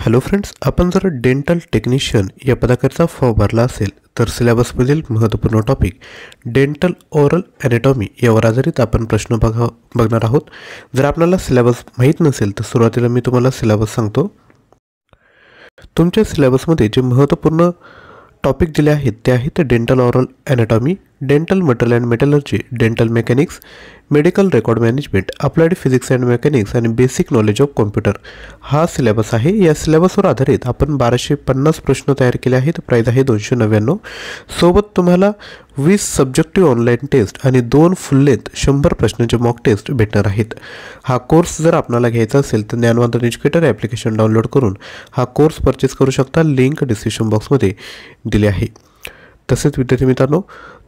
Hello friends, आपण जर dental technician या पदाकरता फॉर्म भरला असेल तर सिलेबसमधील महत्त्वपूर्ण टॉपिक डेंटल ओरल ॲनाटॉमी यावर आधारित आपण प्रश्न बघणार आहोत. जर आपल्याला सिलेबस माहीत नसेल तर सुरुवातीला मी तुम्हाला सिलेबस सांगतो. तुमच्या सिलेबसमध्ये जे महत्त्वपूर्ण टॉपिक दिले आहेत ते आहेत dental oral anatomy, dental material and metallurgy, dental mechanics, medical record management, applied physics and mechanics आणि बेसिक नॉलेज ऑफ कॉम्प्युटर हा सिलेबस आहे. या सिलेबसवर आधारित आपण 1250 प्रश्न तयार केले आहेत. प्राईज आहे 299. सोबत तुम्हाला 20 सब्जेक्टिव्ह ऑनलाईन टेस्ट आणि 2 फुल लेंथ 100 प्रश्नांचे मॉक टेस्ट भेटणार आहेत. हा कोर्स जर आपल्याला घ्यायचा असेल तर ज्ञानवंदन एज्युकेटर ॲप्लिकेशन डाउनलोड करून हा कोर्स परचेस करू शकता. लिंक डिस्क्रिप्शन बॉक्समध्ये दिली आहे. तसेच विद्यार्थी मित्रांनो,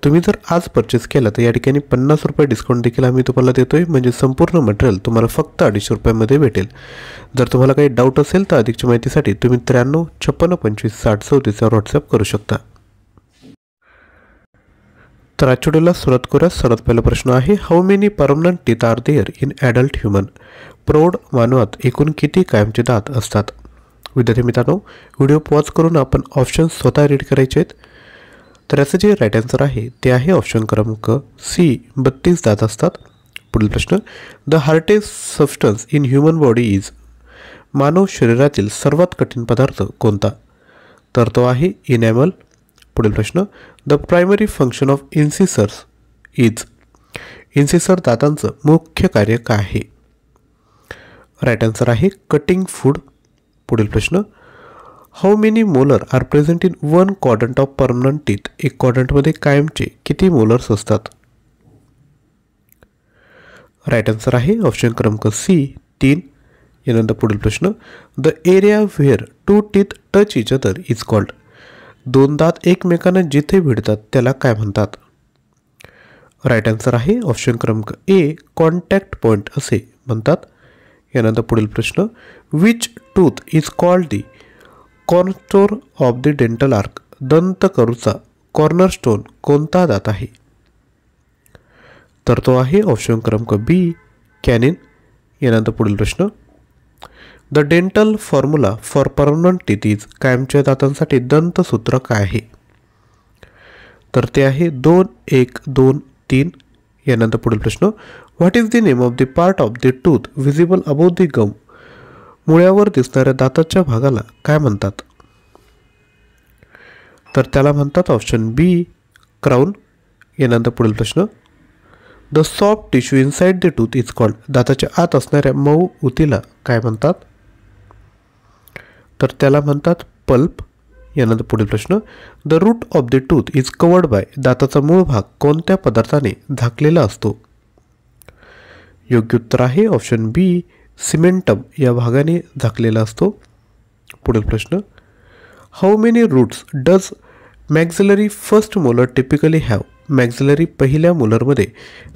तुम्ही जर आज परचेस केला तर या ठिकाणी 50 रुपये डिस्काउंट देखील आम्ही तुम्हाला देतोय. म्हणजे संपूर्ण मटेरियल तुम्हाला फक्त 250 रुपयामध्ये भेटेल. जर तुम्हाला काही डाऊट असेल तर अधिकची माहितीसाठी तुम्ही 93 56 25 60 34 व्हॉट्सअप करू शकता. तर आजच्या व्हिडिओला सुरुवात करूया. सर्वात पहिला प्रश्न आहे, how many permanent teeth are there in adult human? प्रौढ मानवात एकूण किती कायमचे दात असतात? विद्यार्थी मित्रांनो, व्हिडिओ पॉज करून आपण ऑप्शन स्वतः रीड करायचे आहेत. तर याचं जे राईट आन्सर आहे ते आहे ऑप्शन क्रमांक सी, 32 दात असतात. पुढील प्रश्न, the hardest substance in human body is? मानव शरीरातील सर्वात कठीण पदार्थ कोणता? तर तो आहे इनॅमल. पुढील प्रश्न, the primary function of incisors is? Incisor दातांचं मुख्य कार्य काय आहे? राईट आन्सर आहे कटिंग फूड. पुढील प्रश्न, how many molar are present in one quadrant of permanent teeth? एक क्वाड्रंटमध्ये कायमचे किती मोलर्स असतात? राईट आन्सर आहे ऑप्शन क्रमांक सी, 3. यानंतर पुढील प्रश्न, the area where two teeth touch each other is called? 2 दात एकमेकांना जिथे भिडतात त्याला काय म्हणतात? राईट आन्सर आहे ऑप्शन क्रमांक ए, कॉन्टॅक्ट पॉईंट असे म्हणतात. यानंतर पुढील प्रश्न, which tooth is called the cornerstone of the dental arch? दंतकरूचा कॉर्नरस्टोन कोणता दात आहे? तर तो आहे ऑप्शन क्रमांक बी, कॅनिन. यानंतर पुढील प्रश्न, the dental formula for permanent teeth is? कायमच्या दातांसाठी दंतसूत्र काय आहे? तर ते आहे 2 1 2 3. यानंतर पुढील प्रश्न, what is the name of the part of the tooth visible above the gum? मुळ्यावर दिसणाऱ्या दाताच्या भागाला काय म्हणतात? तर त्याला म्हणतात ऑप्शन बी, क्राऊन. यानंतर पुढील प्रश्न, the soft tissue inside the tooth is called? दाताच्या आत असणाऱ्या मऊ उतीला काय म्हणतात? तर त्याला म्हणतात पल्प. यानंतर पुढील प्रश्न, the root of the tooth is covered by? दाताचा मूळ भाग कोणत्या पदार्थाने झाकलेला असतो? योग्य उत्तर आहे ऑप्शन बी, सिमेंटम या भागाने झाकलेला असतो. पुढील प्रश्न, how many roots does maxillary first molar typically have? Maxillary पहिल्या मोलरमध्ये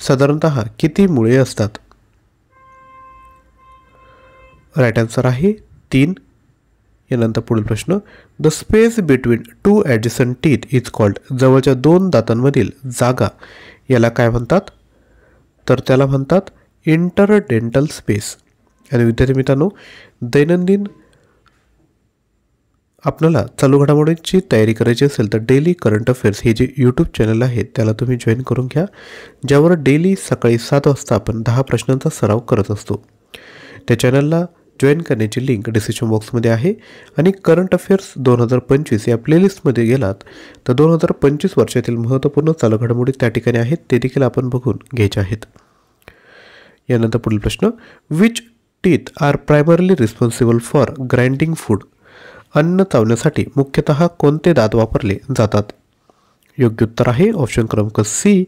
साधारणतः किती मुळे असतात? राईट आन्सर आहे 3. यानंतर पुढील प्रश्न, the space between 2 adjacent teeth is called? जवळच्या 2 दातांमधील जागा याला काय म्हणतात? तर त्याला म्हणतात इंटरडेंटल स्पेस. आणि विद्यार्थी मित्रांनो, दैनंदिन आपल्याला चालू घडामोडींची तयारी करायची असेल तर डेली करंट अफेअर्स हे जे यूट्यूब चॅनल आहे त्याला तुम्ही जॉईन करून घ्या, ज्यावर डेली सकाळी 7 वाजता आपण 10 प्रश्नांचा सराव करत असतो. त्या चॅनलला जॉईन करण्याची लिंक डिस्क्रिप्शन बॉक्समध्ये आहे. आणि करंट अफेअर्स 2025 या प्लेलिस्टमध्ये गेलात तर 2025 वर्षातील महत्त्वपूर्ण चालू घडामोडी त्या ठिकाणी आहेत, ते देखील आपण बघून घ्यायचे आहेत. यानंतर पुढील प्रश्न, which teeth are primarily responsible for grinding food? अन्न चावण्यासाठी मुख्यतः कोणते दात वापरले जातात? योग्य उत्तर आहे ऑप्शन क्रमांक C,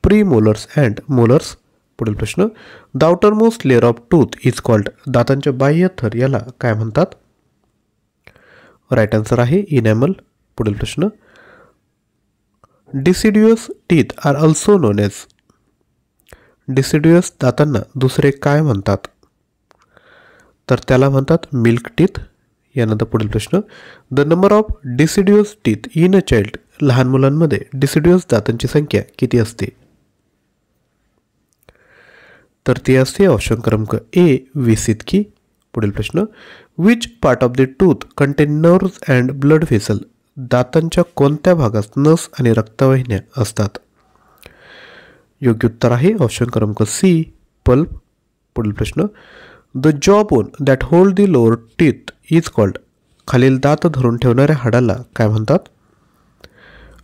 premolars and molars. पुढील प्रश्न, the outermost layer of tooth is called? दातांच्या बाह्य थर याला काय म्हणतात? राईट आन्सर आहे इनॅमल. पुढील प्रश्न, deciduous teeth are also known as? Deciduous दातांना दुसरे काय म्हणतात? तर त्याला म्हणतात मिल्क टीथ. यानंतर पुढील प्रश्न, the number of deciduous teeth in a child? लहान मुलांमध्ये डिसिड्युअस दातांची संख्या किती असते? तर ती असते ऑप्शन क्रमांक ए, 20 इतकी. पुढील प्रश्न, which part of the tooth content nerves and blood vessel? दातांच्या कोणत्या भागात नस आणि रक्तवाहिन्या असतात? योग्य उत्तर आहे ऑप्शन क्रमांक सी, पल्प. पुढील प्रश्न, the jaw bone that hold the lower teeth is called? खालील दात धरून ठेवणाऱ्या हाडाला काय म्हणतात?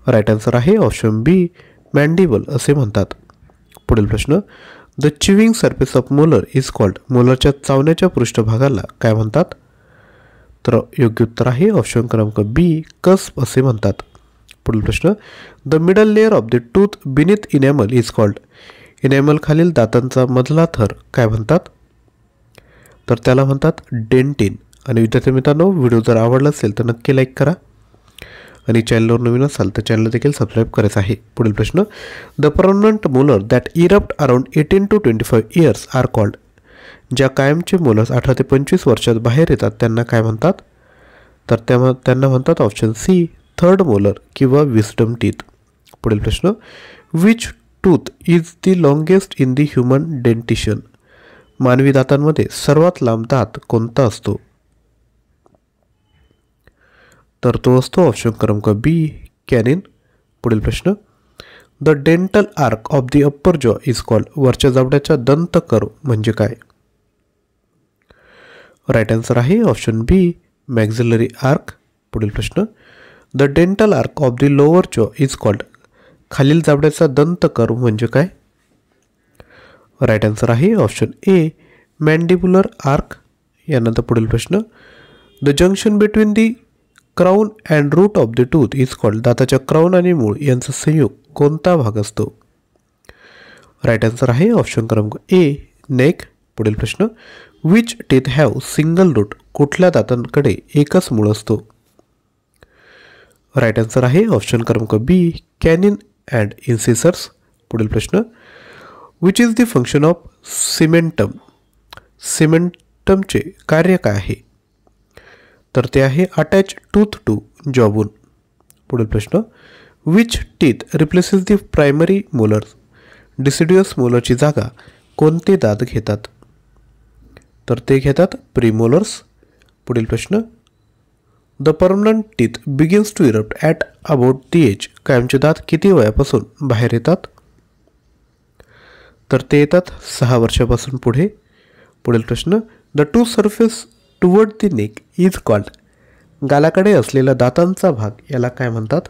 राईट आन्सर आहे ऑप्शन बी, मॅन्डिबल असे म्हणतात. पुढील प्रश्न, the chewing surface of molar is called? मोलरच्या चावण्याच्या पृष्ठभागाला काय म्हणतात? तर योग्य उत्तर आहे ऑप्शन क्रमांक बी, कस्प असे म्हणतात. पुढील प्रश्न, the middle layer of the tooth beneath enamel is called? Enamel खालील दातांचा मधला थर काय म्हणतात? तर त्याला म्हणतात डेंटिन. आणि विद्यार्थी मित्रांनो, व्हिडिओ जर आवडला असेल तर नक्की लाईक करा आणि चॅनलवर नवीन असाल तर चॅनल देखील सबस्क्राईब करायचं आहे. पुढील प्रश्न, the permanent molar that erupt around 18 to 25 years are called? ज्या कायमचे मोलर्स 18 ते 25 वर्षात बाहेर येतात त्यांना काय म्हणतात? तर त्यांना म्हणतात ऑप्शन सी, थर्ड मोलर किंवा विस्डम टीथ. पुढील प्रश्न, which tooth is the longest in the human dentition? मानवी दातांमध्ये सर्वात लांब दात कोणता असतो? तर तो असतो ऑप्शन क्रमांक बी, कॅनिन. पुढील प्रश्न, the dental arch of the upper jaw is called? वरच्या जबड्याचा दंत कर्व म्हणजे काय? राईट आन्सर आहे ऑप्शन बी, मॅक्झिलरी आर्क. पुढील प्रश्न, the dental arch of the lower jaw is called? खालील जबड्याचा दंत कर्व म्हणजे काय? राईट आन्सर आहे ऑप्शन ए, मॅन्डिब्युलर आर्क. यानंतर पुढील प्रश्न, the junction between the crown and root of the tooth is called? दाताच्या क्राऊन आणि मूळ यांचा संयोग कोणता भाग असतो? राईट आन्सर आहे ऑप्शन क्रमांक ए, नेक. पुढील प्रश्न, which teeth have single root? कुठल्या दातांकडे एकच मूळ असतो? राईट आन्सर आहे ऑप्शन क्रमांक बी, कॅनिन अँड इन्सिसर्स. पुढील प्रश्न, which is the function of cementum? सिमेंटमचे कार्य काय आहे? तर ते आहे अटॅच टूथ टू जॉबोन. पुढील प्रश्न, which teeth replaces the primary molars? Deciduous मोलरची जागा कोणते दात घेतात? तर ते घेतात प्रीमोलर्स. पुढील प्रश्न, the permanent teeth begins to erupt at about the age? कायमचे दात किती वयापासून बाहेर येतात? तर ते येतात 6 वर्षापासून पुढे. पुढील प्रश्न, the two surface toward the neck is called? गालाकडे असलेला दातांचा भाग याला काय म्हणतात?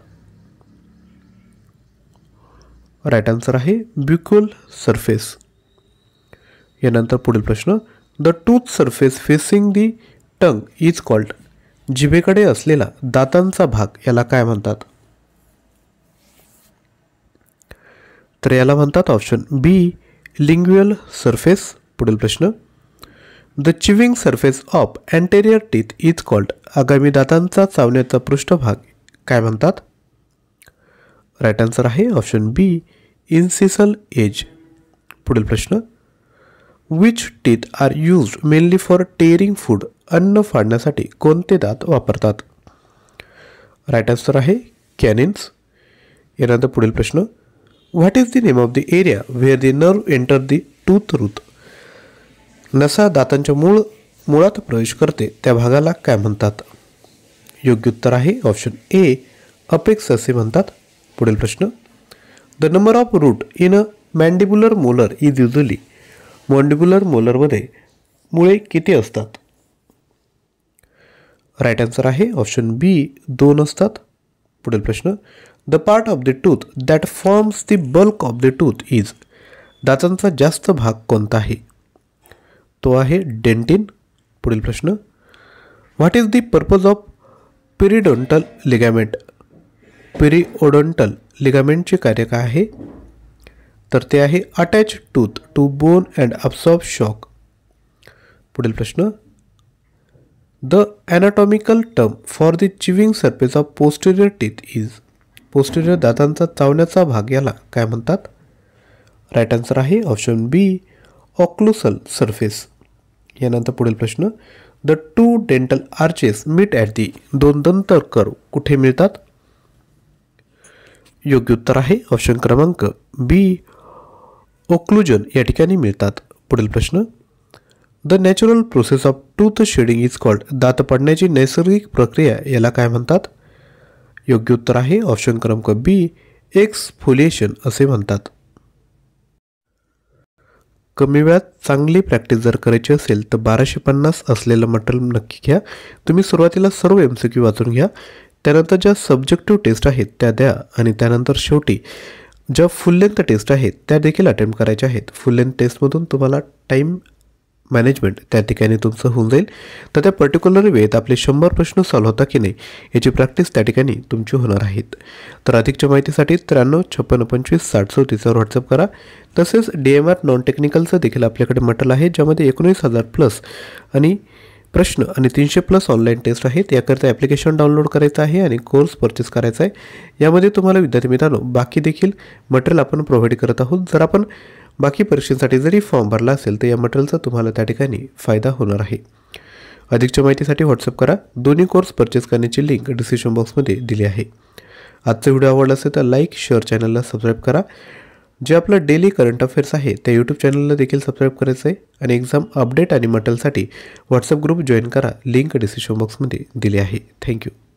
राईट आन्सर आहे ब्युकल सरफेस. यानंतर पुढील प्रश्न, the tooth surface facing the tongue is called? जिभेकडे असलेला दातांचा भाग याला काय म्हणतात? तर याला म्हणतात ऑप्शन बी, लिंग्युअल सरफेस. पुढील प्रश्न, the chewing surface of anterior teeth is called? आगामी दातांचा चावण्याचा पृष्ठभाग काय म्हणतात? राईट आन्सर आहे ऑप्शन बी, इन्सिसल एज. पुढील प्रश्न, which teeth are used mainly for tearing food? अन्न फाडण्यासाठी कोणते दात वापरतात? राईट आन्सर आहे कॅनिन्स. यानंतर पुढील प्रश्न, what is the name of the area where the nerve enter the tooth root? नसा दातांच्या मुळात प्रवेश करते त्या भागाला काय म्हणतात? योग्य उत्तर आहे ऑप्शन ए, अपेक्स असे म्हणतात. पुढील प्रश्न, the number of root in a mandibular molar is usually? Mandibular मोलरमध्ये मुळे किती असतात? राईट आन्सर आहे ऑप्शन बी, 2 असतात. पुढील प्रश्न, the part of the tooth that forms the bulk of the tooth is? दातांचा जास्त भाग कोणता आहे? तो आहे डेंटिन. पुढील प्रश्न, what is the purpose of periodontal ligament? Periodontal लिगामेंटचे कार्य काय आहे? तर ते आहे attach tooth to bone and absorb shock. पुढील प्रश्न, the anatomical term for the chewing surface of posterior teeth is? Posterior दातांचा चावण्याचा भाग याला काय म्हणतात? राईट आन्सर आहे ऑप्शन बी, ऑक्लुसल सरफेस. यानंतर पुढील प्रश्न, the two dental arches meet at the? 2 दंत कर्व कुठे मिळतात? योग्य उत्तर आहे ऑप्शन क्रमांक बी, ओक्लुजन या ठिकाणी मिळतात. पुढील प्रश्न, the natural process of tooth shedding is called. दात पडण्याची नैसर्गिक प्रक्रिया याला काय म्हणतात? योग्य उत्तर आहे ऑप्शन क्रमांक बी, एक्सफोलिएशन असे म्हणतात. कमी वेळात चांगली प्रॅक्टिस जर करायची असेल तर 1250 असलेलं मटेरियल नक्की घ्या. तुम्ही सुरुवातीला सर्व MCQ वाचून घ्या, त्यानंतर ज्या सब्जेक्टिव्ह टेस्ट आहेत त्या द्या आणि त्यानंतर शेवटी ज्या फुल लेंथ टेस्ट आहेत त्या देखील अटेम्प्ट करायच्या आहेत. फुल लेंथ टेस्टमधून तुम्हाला टाईम मॅनेजमेंट त्या ठिकाणी तुमचं होऊन जाईल. तर त्या पर्टिक्युलर वेळेत आपले 100 प्रश्न सॉल्व्ह होता की नाही याची प्रॅक्टिस त्या ठिकाणी तुमची होणार आहेत. तर अधिकच्या माहितीसाठी 93 56 25 60 34वर व्हॉट्सअप करा. तसेच DMR नॉन टेक्निकलचं देखील आपल्याकडे मटेरियल आहे, ज्यामध्ये 19,000 प्लस आणि प्रश्न आणि 300 प्लस ऑनलाईन टेस्ट आहेत. याकरता ॲप्लिकेशन डाउनलोड करायचं आहे आणि कोर्स परचेस करायचा आहे. यामध्ये तुम्हाला विद्यार्थी मित्रांनो बाकी देखील मटेरियल आपण प्रोव्हाइड करत आहोत. जर आपण बाकी परीक्षेसाठी जरी फॉर्म भरला असेल तर या मटेरियलचा तुम्हाला त्या ठिकाणी फायदा होणार आहे. अधिकच्या माहितीसाठी व्हॉट्सअप करा. दोन्ही कोर्स परचेस करण्याची लिंक डिस्क्रिप्शन बॉक्समध्ये दिली आहे. आजचा व्हिडिओ आवडला असेल तर लाईक, शेअर, चॅनलला सबस्क्राईब करा. जे आपलं डेली करंट अफेअर्स आहे त्या यूट्यूब चॅनलला देखील सबस्क्राईब करायचं आहे आणि एक्झाम अपडेट आणि मटेरियलसाठी व्हॉट्सअप ग्रुप जॉईन करा. लिंक डिस्क्रिप्शन बॉक्समध्ये दिली आहे. थँक्यू.